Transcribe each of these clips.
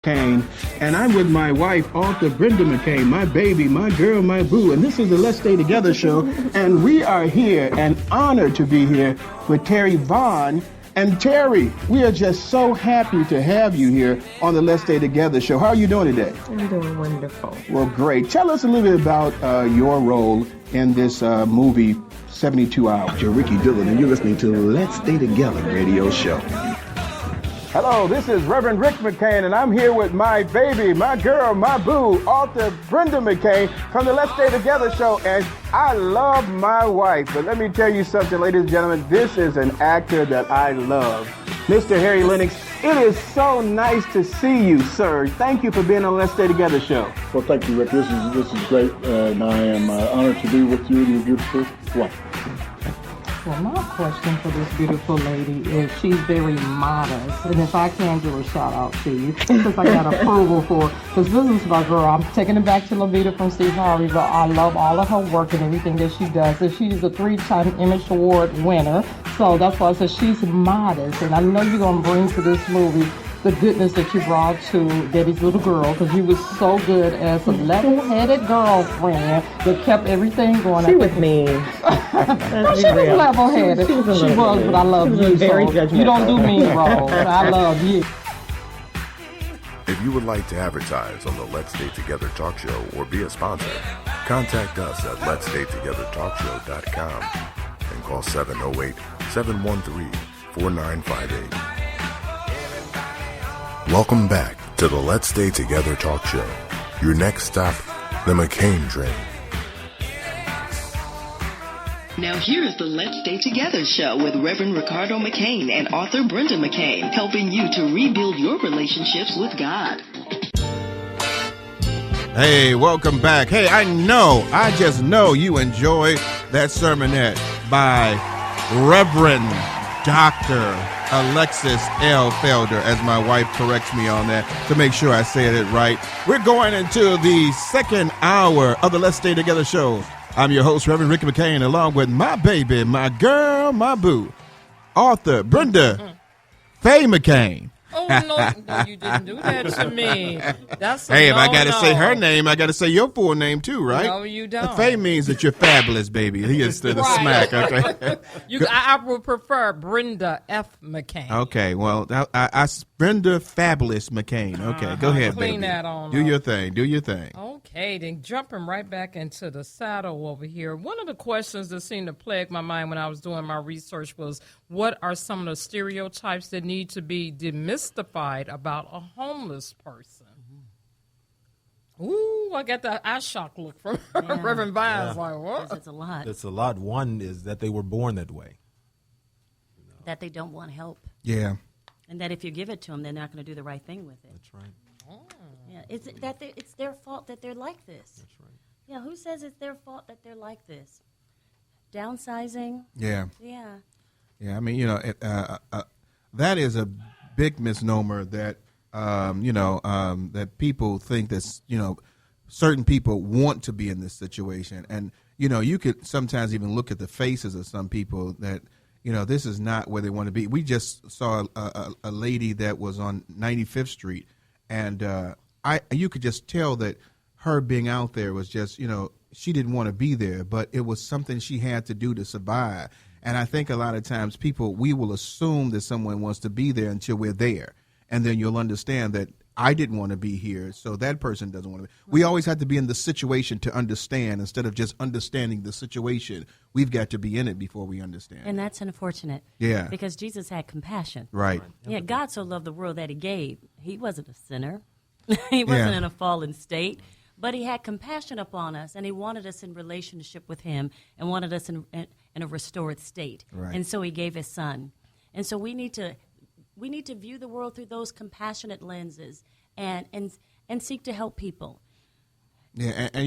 McCain, and I'm with my wife, author Brenda McCain, my baby, my girl, my boo, and this is the Let's Stay Together show, and we are here and honored to be here with Terry Vaughn. And Terry, we are just so happy to have you here on the Let's Stay Together show. How are you doing today? I'm doing wonderful. Well, great. Tell us a little bit about your role in this movie, 72 Hours. You're Ricky Dillon, and you're listening to Let's Stay Together radio show. Hello, this is Reverend Rick McCain, and I'm here with my baby, my girl, my boo, author Brenda McCain from the Let's Stay Together show, and I love my wife. But let me tell you something, ladies and gentlemen, this is an actor that I love. Mr. Harry Lennox, it is so nice to see you, sir. Thank you for being on the Let's Stay Together show. Well, thank you, Rick. This is great, and I am honored to be with you and your beautiful wife. Well, my question for this beautiful lady is she's very modest, and if I can give a shout out to you, since I got approval for it, because this is my girl. I'm taking it back to Levita from Steve Harvey, but I love all of her work and everything that she does. And she's a 3-time Emmy Award winner, so that's why I said she's modest, and I know you're going to bring to this movie the goodness that you brought to Debbie's little girl, because you was so good as a level-headed girlfriend that kept everything going. She was mean. She was level-headed. She was, but I love you. Very so judgmental. you don't do mean roles. I love you. If you would like to advertise on the Let's Stay Together talk show or be a sponsor, contact us at letsstaytogethertalkshow.com and call 708-713-4958. Welcome back to the Let's Stay Together talk show. Your next stop, the McCain train. Now here is the Let's Stay Together show with Reverend Ricardo McCain and author Brenda McCain, helping you to rebuild your relationships with God. Hey, welcome back. Hey, I just know you enjoyed that sermonette by Reverend Dr. Alexis L. Felder, as my wife corrects me on that to make sure I said it right. We're going into the second hour of the Let's Stay Together show. I'm your host, Reverend Ricky McCain, along with my baby, my girl, my boo, author Brenda Faye McCain. Oh, no, you didn't do that to me. That's hey, if I got to say her name, I got to say your full name too, right? No, you don't. Faye means that you're fabulous, baby. He is to the smack, okay? I would prefer Brenda F. McCain. Okay, well, I Brenda Fabulous McCain. Okay, go ahead, clean baby. That on do your thing. Do your thing. Okay, then jumping right back into the saddle over here. One of the questions that seemed to plague my mind when I was doing my research was, what are some of the stereotypes that need to be demystified about a homeless person? Ooh, I got that eye shock look from Reverend Bynes. Like, what? It's a lot. It's a lot. One is that they were born that way. That they don't want help. Yeah. And that if you give it to them, they're not going to do the right thing with it. That's right. Oh. Yeah, it's their fault that they're like this. That's right. Yeah, who says it's their fault that they're like this? Downsizing? Yeah. Yeah. Yeah, I mean, that is a big misnomer that, that people think that, certain people want to be in this situation. And, you could sometimes even look at the faces of some people that, this is not where they want to be. We just saw a lady that was on 95th Street, and you could just tell that her being out there was just, she didn't want to be there, but it was something she had to do to survive. And I think a lot of times we will assume that someone wants to be there until we're there. And then you'll understand that I didn't want to be here, so that person doesn't want to be. We always have to be in the situation to understand instead of just understanding the situation. We've got to be in it before we understand. And that's unfortunate. Yeah. Because Jesus had compassion. Right. Yeah, God so loved the world that he gave. He wasn't a sinner. He wasn't in a fallen state. But he had compassion upon us, and he wanted us in relationship with him and wanted us in a restored state. Right. And so he gave his son. And so we need to view the world through those compassionate lenses and seek to help people. Yeah, and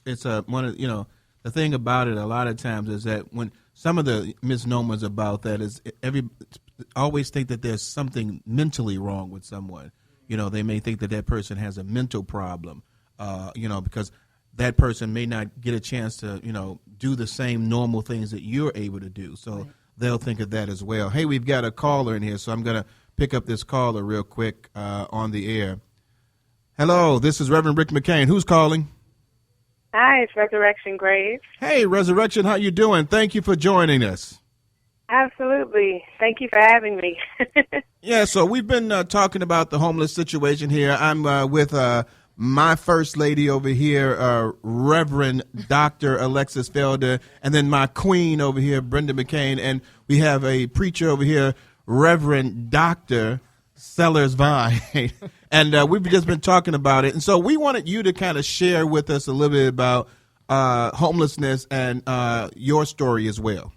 it's one of the thing about it a lot of times is that when some of the misnomers about that is always think that there's something mentally wrong with someone. They may think that person has a mental problem. Because that person may not get a chance to, do the same normal things that you're able to do. So they'll think of that as well. Hey, we've got a caller in here, so I'm going to pick up this caller real quick on the air. Hello, this is Reverend Rick McCain. Who's calling? Hi, it's Resurrection Graves. Hey, Resurrection, how you doing? Thank you for joining us. Absolutely. Thank you for having me. Yeah, so we've been talking about the homeless situation here. I'm with my first lady over here, Reverend Dr. Alexis Felder, and then my queen over here, Brenda McCain, and we have a preacher over here, Reverend Dr. Sellers Vine. And we've just been talking about it. And so we wanted you to kind of share with us a little bit about homelessness and your story as well.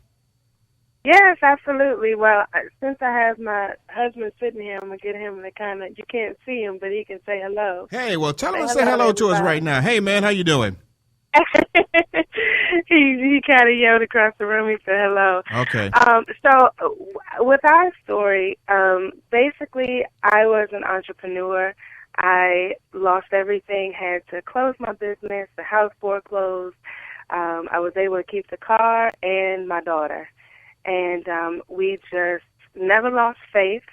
Yes, absolutely. Well, since I have my husband sitting here, I'm going to get him to kind of, you can't see him, but he can say hello. Hey, well, tell him to say hello to us right now. Hey, man, how you doing? He kind of yelled across the room. He said hello. Okay. So with our story, basically, I was an entrepreneur. I lost everything, had to close my business, the house foreclosed. I was able to keep the car and my daughter. And we just never lost faith,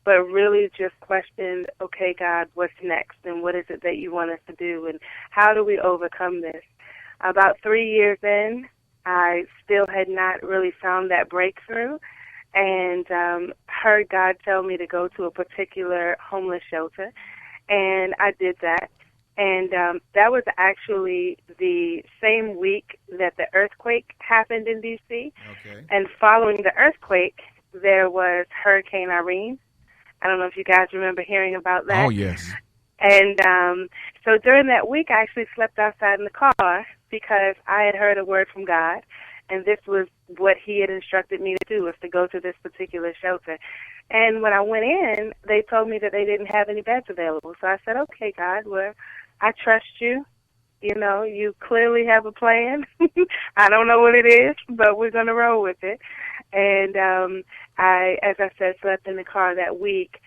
but really just questioned, okay, God, what's next? And what is it that you want us to do? And how do we overcome this? About 3 years in, I still had not really found that breakthrough, and heard God tell me to go to a particular homeless shelter, and I did that. And that was actually the same week that the earthquake happened in D.C. Okay. And following the earthquake, there was Hurricane Irene. I don't know if you guys remember hearing about that. Oh, yes. And so during that week, I actually slept outside in the car because I had heard a word from God, and this was what he had instructed me to do, was to go to this particular shelter. And when I went in, they told me that they didn't have any beds available. So I said, okay, God, well, I trust you. You know, you clearly have a plan. I don't know what it is, but we're going to roll with it. And I, as I said, slept in the car that week.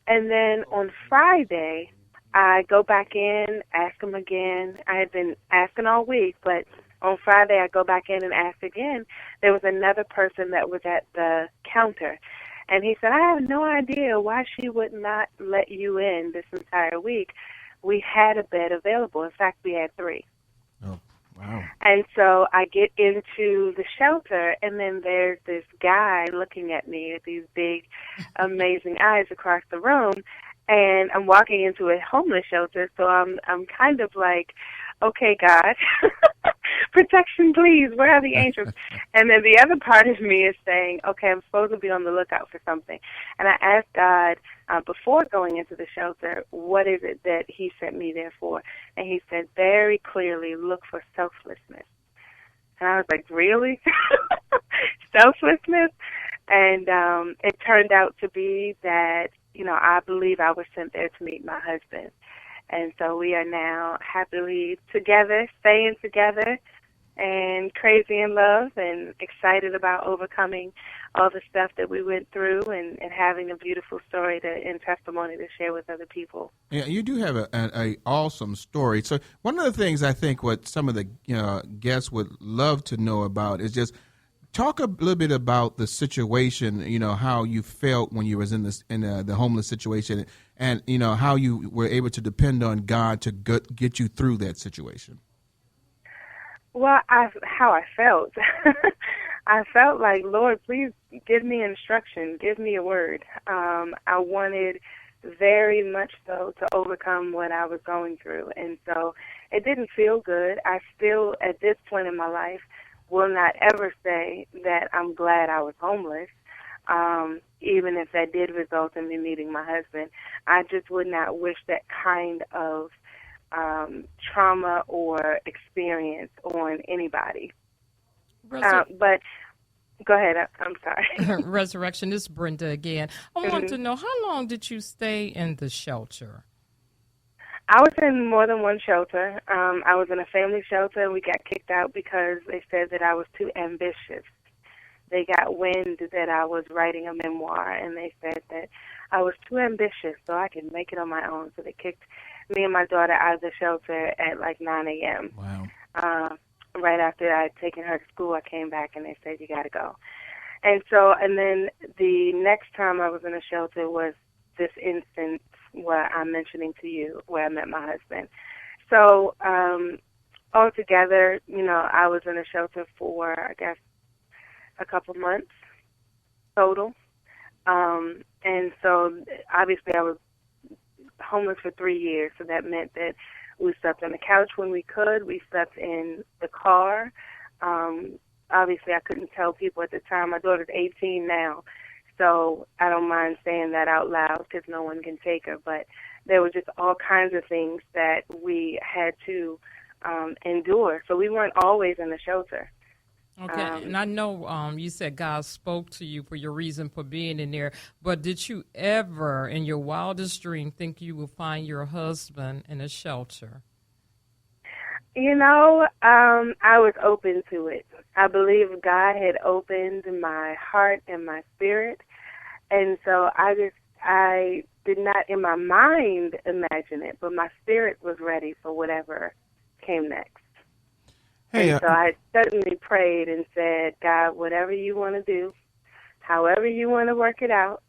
And then on Friday, I go back in, ask him again. I had been asking all week, but on Friday I go back in and ask again. There was another person that was at the counter. And he said, I have no idea why she would not let you in this entire week. We had a bed available. In fact, we had 3. Oh, wow. And so I get into the shelter, and then there's this guy looking at me with these big, amazing eyes across the room. And I'm walking into a homeless shelter, so I'm kind of like, okay, God, protection, please. Where are the angels? And then the other part of me is saying, okay, I'm supposed to be on the lookout for something. And I asked God before going into the shelter, what is it that he sent me there for? And he said very clearly, look for selflessness. And I was like, really? Selflessness? And it turned out to be that, you know, I believe I was sent there to meet my husband. And so we are now happily together, staying together, and crazy in love and excited about overcoming all the stuff that we went through and having a beautiful story and testimony to share with other people. Yeah, you do have a awesome story. So one of the things I think what some of the guests would love to know about is just talk a little bit about the situation, you know, how you felt when you was in the homeless situation, and, you know, how you were able to depend on God to get you through that situation. Well, how I felt. I felt like, Lord, please give me instruction, give me a word. I wanted very much so to overcome what I was going through. And so it didn't feel good. I still, at this point in my life, will not ever say that I'm glad I was homeless, even if that did result in me meeting my husband. I just would not wish that kind of trauma or experience on anybody. But go ahead. I'm sorry. Resurrection, this is Brenda again. I want to know, how long did you stay in the shelter? I was in more than one shelter. I was in a family shelter, and we got kicked out because they said that I was too ambitious. They got wind that I was writing a memoir, and they said that I was too ambitious so I could make it on my own. So they kicked me and my daughter out of the shelter at like 9 a.m. Wow. Right after I had taken her to school, I came back, and they said, you got to go. And then the next time I was in a shelter was this instance what I'm mentioning to you, where I met my husband. So altogether, I was in a shelter for, I guess, a couple months total. And so obviously I was homeless for 3 years, so that meant that we slept on the couch when we could. We slept in the car. Obviously I couldn't tell people at the time. My daughter's 18 now, so I don't mind saying that out loud because no one can take her. But there were just all kinds of things that we had to endure. So we weren't always in the shelter. Okay, and I know you said God spoke to you for your reason for being in there, but did you ever, in your wildest dream, think you would find your husband in a shelter? I was open to it. I believe God had opened my heart and my spirit, and so I did not in my mind imagine it, but my spirit was ready for whatever came next. Hey, and so I certainly prayed and said, God, whatever you want to do, however you want to work it out,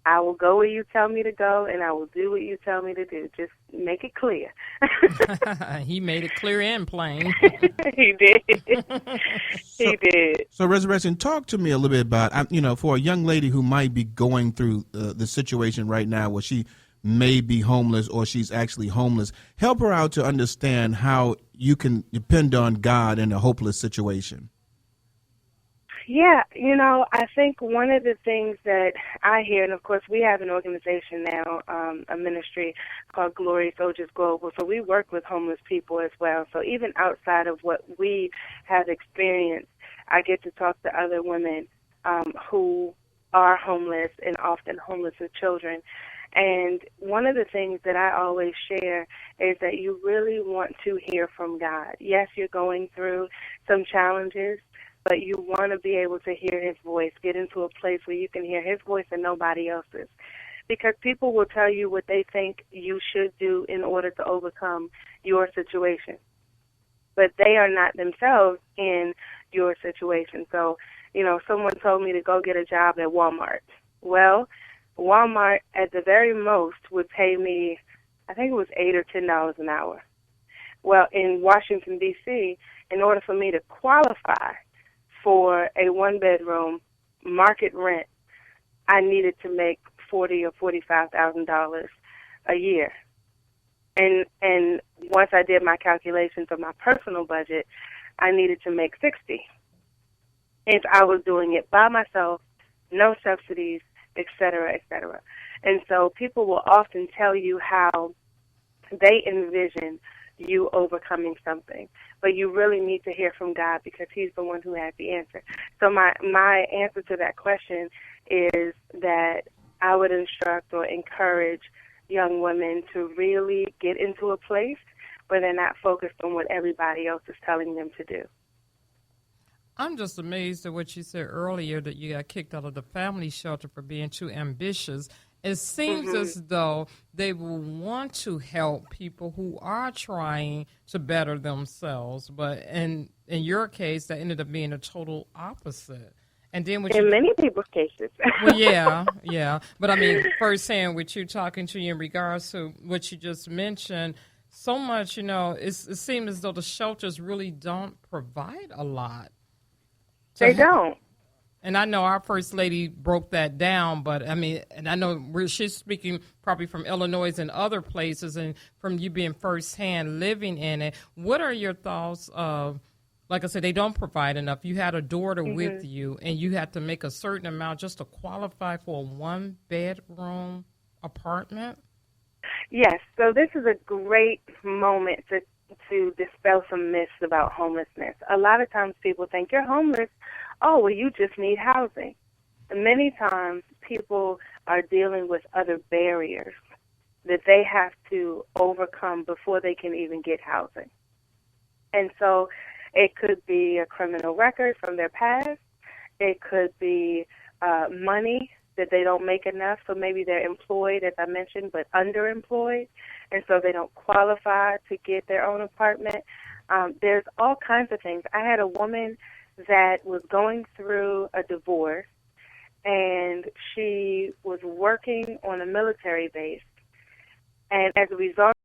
I will go where you tell me to go, and I will do what you tell me to do. Just make it clear. He made it clear and plain. He did. He did. So, Resurrection, talk to me a little bit about, for a young lady who might be going through the situation right now where she may be homeless or she's actually homeless. Help her out to understand how you can depend on God in a hopeless situation. Yeah, I think one of the things that I hear, and of course we have an organization now, a ministry called Glory Soldiers Global, so we work with homeless people as well. So even outside of what we have experienced, I get to talk to other women who are homeless and often homeless with children. And one of the things that I always share is that you really want to hear from God. Yes, you're going through some challenges, but you want to be able to hear his voice, get into a place where you can hear his voice and nobody else's. Because people will tell you what they think you should do in order to overcome your situation. But they are not themselves in your situation. So, someone told me to go get a job at Walmart. Well, Walmart at the very most would pay me, I think it was $8 or $10 an hour. Well, in Washington, D.C., in order for me to qualify for a one-bedroom market rent, I needed to make $40,000 or $45,000 a year. And once I did my calculations of my personal budget, I needed to make $60,000. If I was doing it by myself, no subsidies, et cetera, et cetera. And so people will often tell you how they envision you overcoming something, but you really need to hear from God because he's the one who has the answer. So my answer to that question is that I would instruct or encourage young women to really get into a place where they're not focused on what everybody else is telling them to do. I'm just amazed at what you said earlier, that you got kicked out of the family shelter for being too ambitious. It seems as though they will want to help people who are trying to better themselves. But in your case, that ended up being a total opposite. And then in many people's cases. Well, yeah. But I mean, firsthand with you talking to you in regards to what you just mentioned, so much, it seems as though the shelters really don't provide a lot. They don't. And I know our First Lady broke that down, but I mean, and I know she's speaking probably from Illinois and other places and from you being firsthand living in it. What are your thoughts of, like I said, they don't provide enough. You had a daughter with you and you had to make a certain amount just to qualify for a one-bedroom apartment? Yes. So this is a great moment to dispel some myths about homelessness. A lot of times people think you're homeless. Oh, well, you just need housing. And many times people are dealing with other barriers that they have to overcome before they can even get housing. And so it could be a criminal record from their past. It could be money that they don't make enough, so maybe they're employed, as I mentioned, but underemployed, and so they don't qualify to get their own apartment. There's all kinds of things. I had a woman that was going through a divorce, and she was working on a military base, And as a result